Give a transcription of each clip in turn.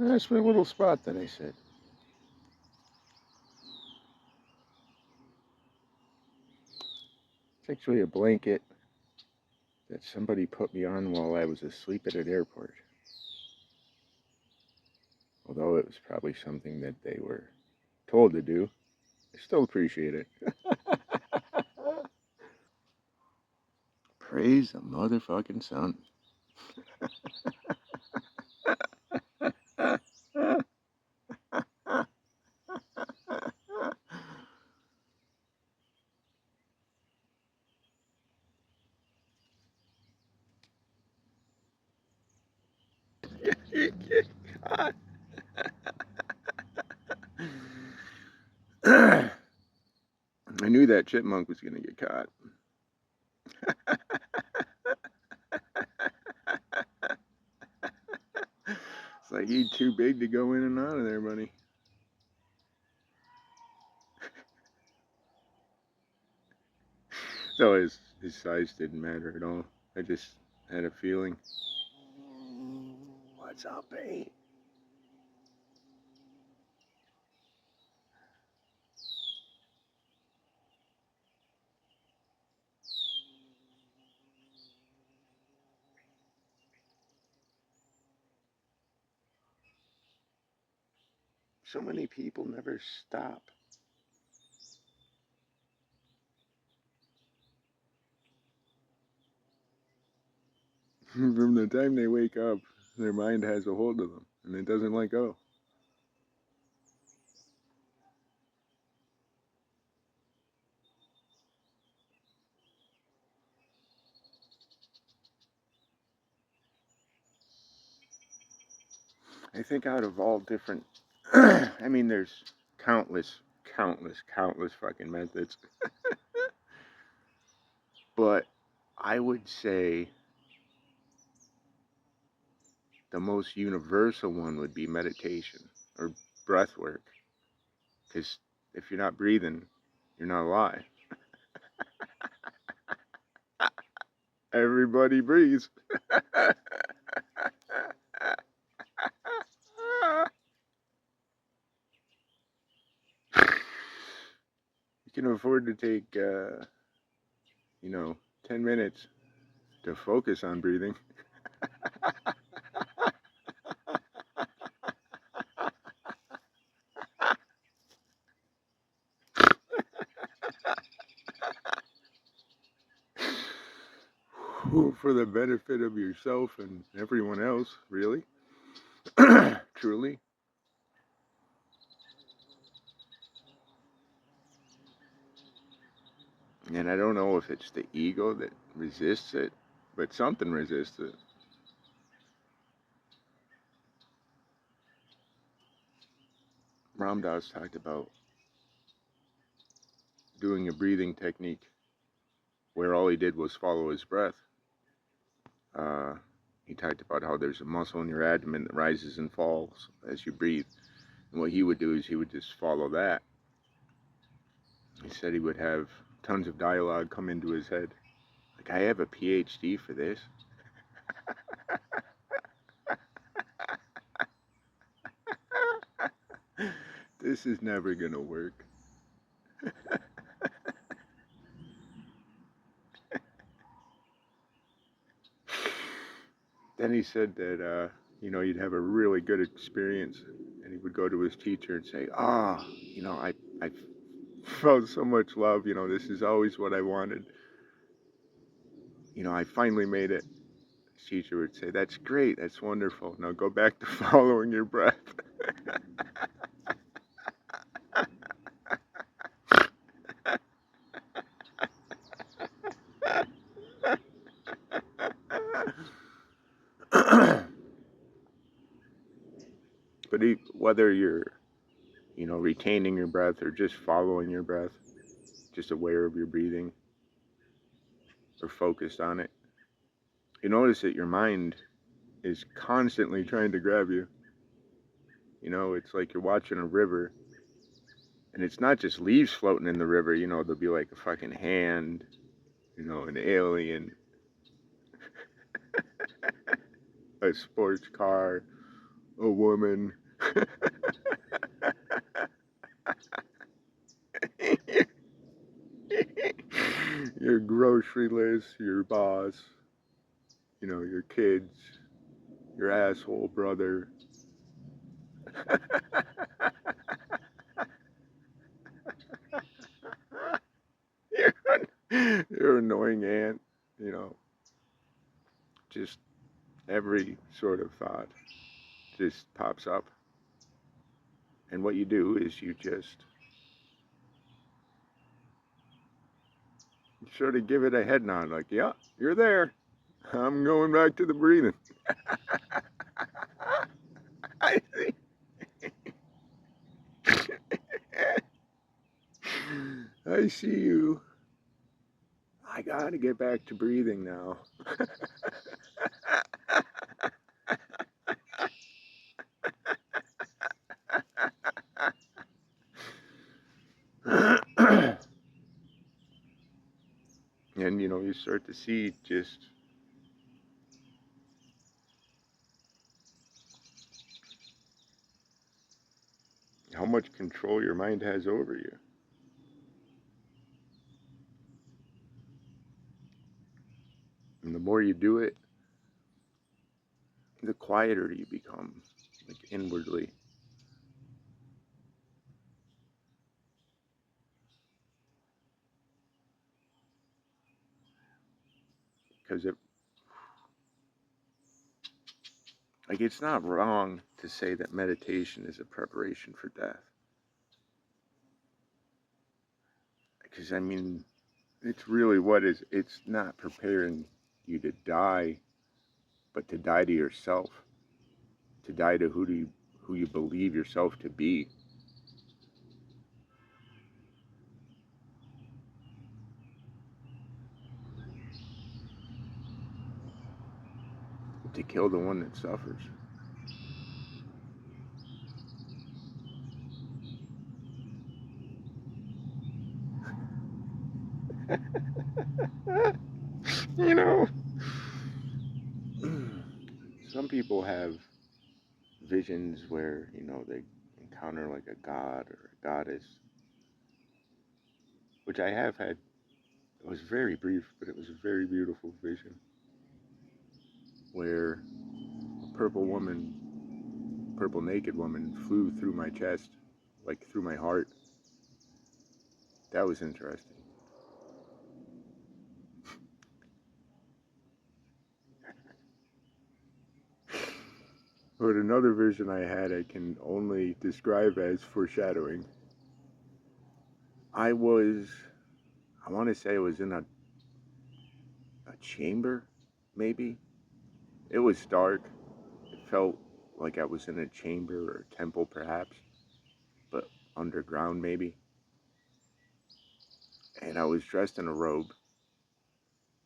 That's my little spot, then I said. It's actually a blanket that somebody put me on while I was asleep at an airport. Although it was probably something that they were told to do, I still appreciate it. Praise the motherfucking sun. I knew that chipmunk was going to get caught. It's like he's too big to go in and out of there, buddy. So his size didn't matter at all. I just had a feeling. What's up, eh? So many people never stop. From the time they wake up, their mind has a hold of them, and it doesn't let go. I think out of all different, I mean, there's countless, countless fucking methods. But I would say the most universal one would be meditation or breath work. Because if you're not breathing, you're not alive. Everybody breathes. You can afford to take, 10 minutes to focus on breathing. For the benefit of yourself and everyone else, really. Truly. And I don't know if it's the ego that resists it, but something resists it. Ram Dass talked about doing a breathing technique where all he did was follow his breath. He talked about how there's a muscle in your abdomen that rises and falls as you breathe. And what he would do is he would just follow that. He said he would have tons of dialogue come into his head. Like, I have a PhD for this. This is never going to work. Then he said that, you'd have a really good experience. And he would go to his teacher and say, I felt so much love. This is always what I wanted. I finally made it. His teacher would say, that's great. That's wonderful. Now go back to following your breath. But whether you're, retaining your breath or just following your breath, just aware of your breathing or focused on it, you notice that your mind is constantly trying to grab you. It's like you're watching a river, and it's not just leaves floating in the river. There'll be like a fucking hand, an alien, a sports car, a woman, your grocery list, your boss, your kids, your asshole brother. your annoying aunt, you know, just every sort of thought just pops up. And what you do is you just sort of give it a head nod, like, yeah, you're there. I'm going back to the breathing. I see. I see you. I gotta get back to breathing now. And you start to see just how much control your mind has over you. And the more you do it, the quieter you become, like inwardly. Because it's not wrong to say that meditation is a preparation for death. Because, I mean, it's really what is, it's not preparing you to die, but to die to yourself, to die to who you believe yourself to be. To kill the one that suffers. You know, some people have visions where, they encounter like a god or a goddess, which I have had. It was very brief, but it was a very beautiful vision where a purple naked woman flew through my chest, like through my heart. That was interesting. But another vision I had, I can only describe as foreshadowing. I want to say I was in a chamber, maybe. It was dark. It felt like I was in a chamber or a temple, perhaps, but underground, maybe. And I was dressed in a robe.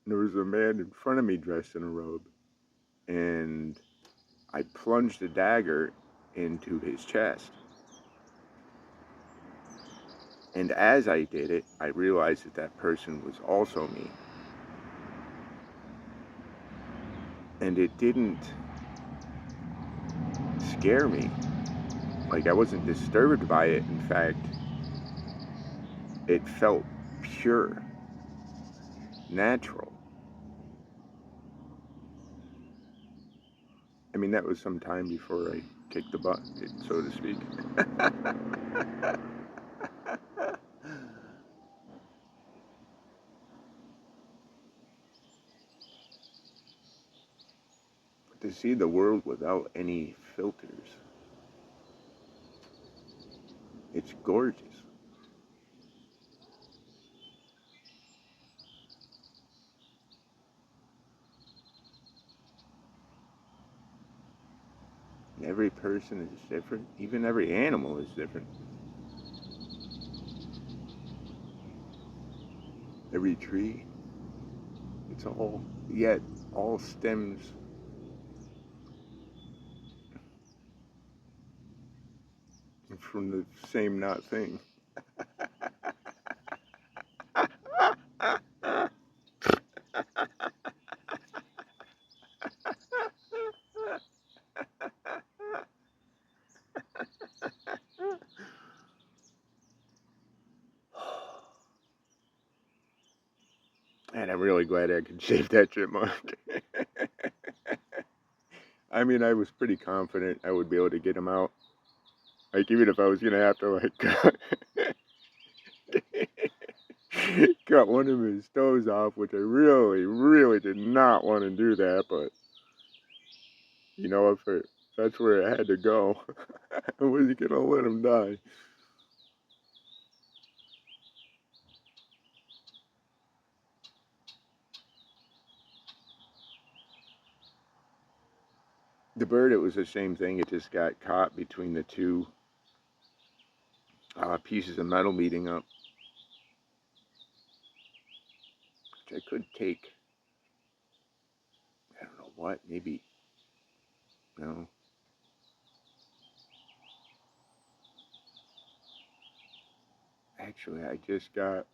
And there was a man in front of me dressed in a robe. And I plunged a dagger into his chest. And as I did it, I realized that that person was also me. And it didn't scare me. Like, I wasn't disturbed by it. In fact, it felt pure, natural. I mean, that was some time before I kicked the butt, so to speak. To see the world without any filters, it's gorgeous. Every person is different. Even every animal is different. Every tree, it's all, yet all stems from the same not thing. And I'm really glad I could save that chipmunk. I mean, I was pretty confident I would be able to get him out. Like, even if I was gonna have to, like, cut one of his toes off, which I really, really did not want to do that, but, you know, if that's where it had to go, I wasn't gonna let him die. The bird, it was the same thing. It just got caught between the two pieces of metal meeting up, which I could take, I don't know what, maybe, no. Actually, I just got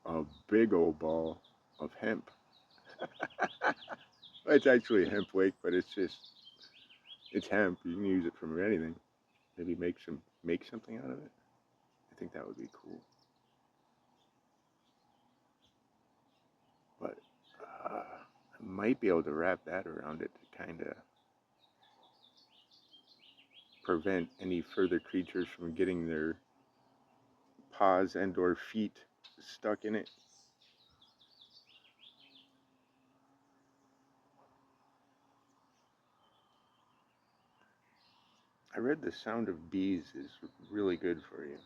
a big old ball of hemp. It's actually a hemp wick, but it's hemp. You can use it for anything. Maybe make something out of it. I think that would be cool. But I might be able to wrap that around it to kind of prevent any further creatures from getting their paws and or feet stuck in it. I read the sound of bees is really good for you,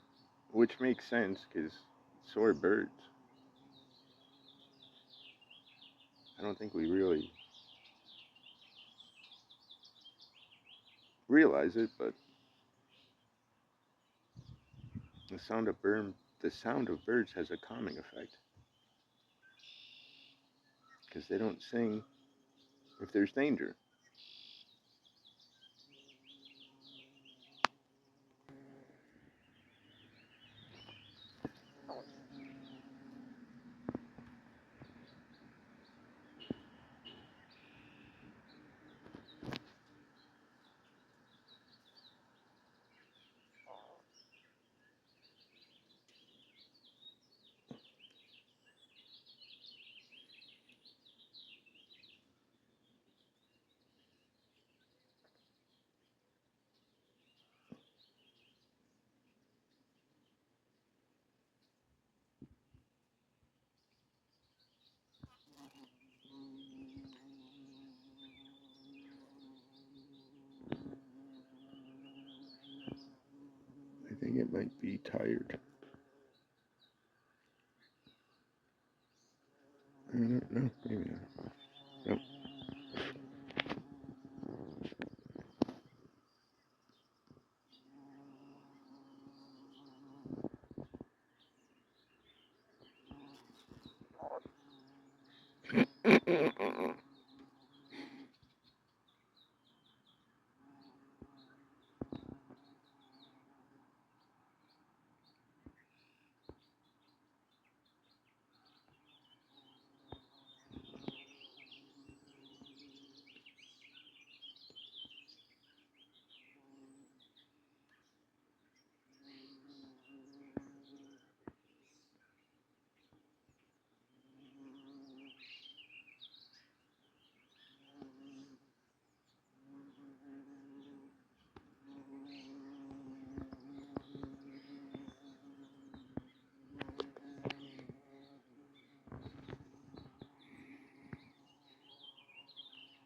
which makes sense because so are birds. I don't think we really realize it, but the sound of birds has a calming effect because they don't sing if there's danger. I think it might be tired. I don't know. Maybe not. Nope.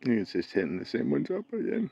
I think it's just hitting the same ones up again.